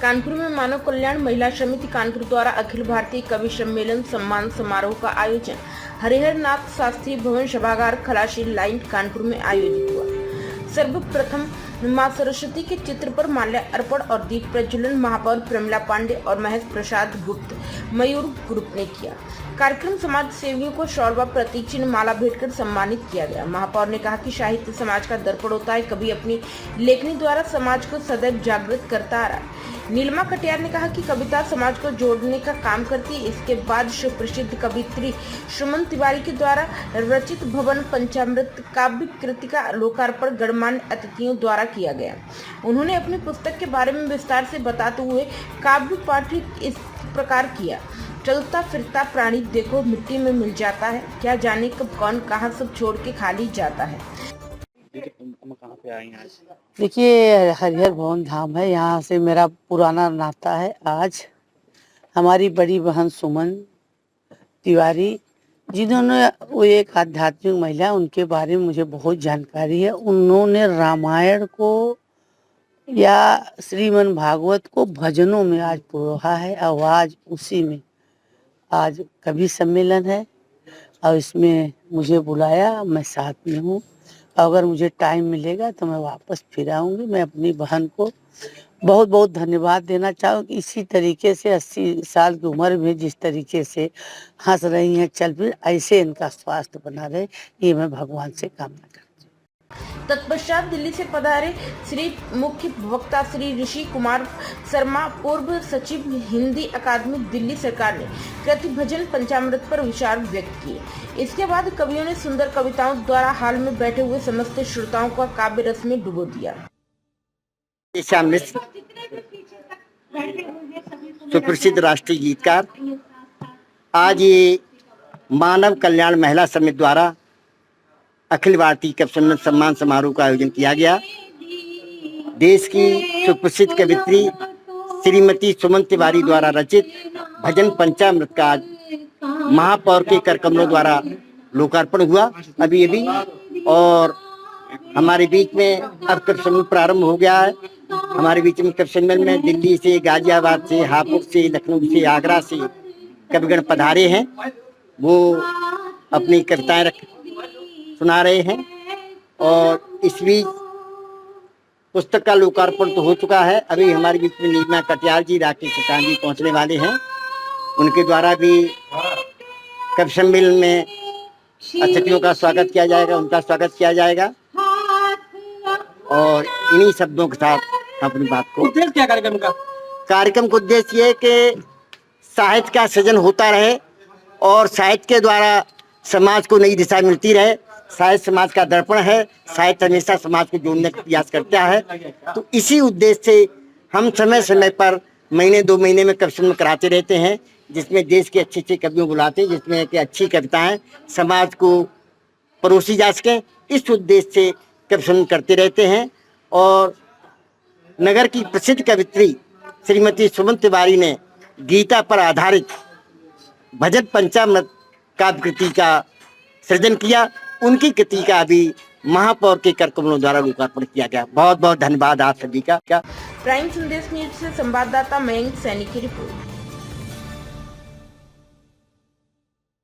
कानपुर में मानव कल्याण महिला समिति कानपुर द्वारा अखिल भारतीय कवि सम्मेलन सम्मान समारोह का आयोजन हरिहर नाथ शास्त्री भवन सभागार खलासी लाइन कानपुर में आयोजित हुआ। सर्वप्रथम मां सरस्वती के चित्र पर माल्यार्पण और दीप प्रज्वलन महापौर प्रमिला पांडे और महेश प्रसाद गुप्त मयूर ग्रुप ने किया। कार्यक्रम समाज सेवियों को शौर्य प्रतीक चिन्ह माला भेंटकर सम्मानित किया गया। महापौर ने कहा कि साहित्य समाज का दर्पण होता है, कवि अपनी लेखनी द्वारा समाज को सदैव जागृत करता आ रहा है। नीलिमा कटियार ने कहा कि कविता समाज को जोड़ने का काम करती है। इसके बाद सुप्रसिद्ध कवित्री सुमन तिवारी के द्वारा रचित भवन पंचामृत काव्य कृति का लोकार्पण गणमान्य अतिथियों द्वारा किया गया। उन्होंने अपनी पुस्तक के बारे में विस्तार से बताते हुए काव्य पाठ इस प्रकार किया। चलता फिरता प्राणी देखो मिट्टी में मिल जाता है, क्या जाने कब कौन कहाँ सब छोड़ के खाली जाता है। देखिए हरिहर भवन धाम है, यहाँ से मेरा पुराना नाता है। आज हमारी बड़ी बहन सुमन तिवारी जिन्होंने वो एक आध्यात्मिक महिला, उनके बारे में मुझे बहुत जानकारी है। उन्होंने रामायण को या श्रीमन भागवत को भजनों में आज पुरोहा है और आज उसी में आज कवि सम्मेलन है और इसमें मुझे बुलाया, मैं साथ में हूँ। अगर मुझे टाइम मिलेगा तो मैं वापस फिर आऊँगी। मैं अपनी बहन को बहुत बहुत धन्यवाद देना चाहूँगी। इसी तरीके से 80 साल की उम्र में जिस तरीके से हंस रही हैं, चल फिर ऐसे इनका स्वास्थ्य बना रहे, ये मैं भगवान से कामना करती हूँ। तत्पश्चात दिल्ली से पधारे श्री मुख्य वक्ता श्री ऋषि कुमार शर्मा, पूर्व सचिव हिंदी अकादमी दिल्ली सरकार ने कृति भजन पंचामृत पर विचार व्यक्त किए। इसके बाद कवियों ने सुंदर कविताओं द्वारा हाल में बैठे हुए समस्त श्रोताओं को काव्य रस में डुबो दिया। सुप्रसिद्ध राष्ट्रीय गीतकार, आज ये मानव कल्याण महिला समिति द्वारा अखिल भारतीय कवि सम्मान समारोह का आयोजन किया गया। देश की सुप्रसिद्ध कवित्री श्रीमती सुमन तिवारी द्वारा रचित भजन पंचामृत का आज महापौर के कर कमलों द्वारा लोकार्पण हुआ अभी और हमारे बीच में अब कवि सम्मेलन प्रारंभ हो गया है। हमारे बीच में कवि सम्मेलन में दिल्ली से, गाजियाबाद से, हापुड़ से, लखनऊ से, आगरा से कविगण पधारे हैं। वो अपनी कविताएं सुना रहे हैं और इस बीच पुस्तक का लोकार्पण तो हो चुका है। अभी हमारे बीच में नीलिमा कटियार जी, राकेश सचान जी पहुंचने वाले हैं। उनके द्वारा भी कवि सम्मेलन में अतिथियों का स्वागत किया जाएगा, उनका स्वागत किया जाएगा और इन्हीं शब्दों के साथ अपनी बात को उद्देश्य क्या कार्यक्रम का उद्देश्य ये कि साहित्य का सृजन होता रहे और साहित्य के द्वारा समाज को नई दिशा मिलती रहे। साहित्य समाज का दर्पण है, साहित्य हमेशा समाज को जोड़ने का प्रयास करता है। तो इसी उद्देश्य से हम समय समय पर महीने 2 महीने में कवि सम्मेलन कराते रहते हैं, जिसमें देश के अच्छे अच्छे कवियों बुलाते हैं, जिसमें कि अच्छी कविताएं समाज को परोसी जा सकें। इस उद्देश्य से कवि सम्मेलन करते रहते हैं और नगर की प्रसिद्ध कवित्री श्रीमती सुमन तिवारी ने गीता पर आधारित भजन पंचामृत काव्य कृति का सृजन किया। उनकी कृति का अभी महापौर के कर कमलों द्वारा लोकार्पण किया गया। बहुत बहुत धन्यवाद आप सभी का। प्राइम संदेश न्यूज से संवाददाता मयंक सैनी की रिपोर्ट।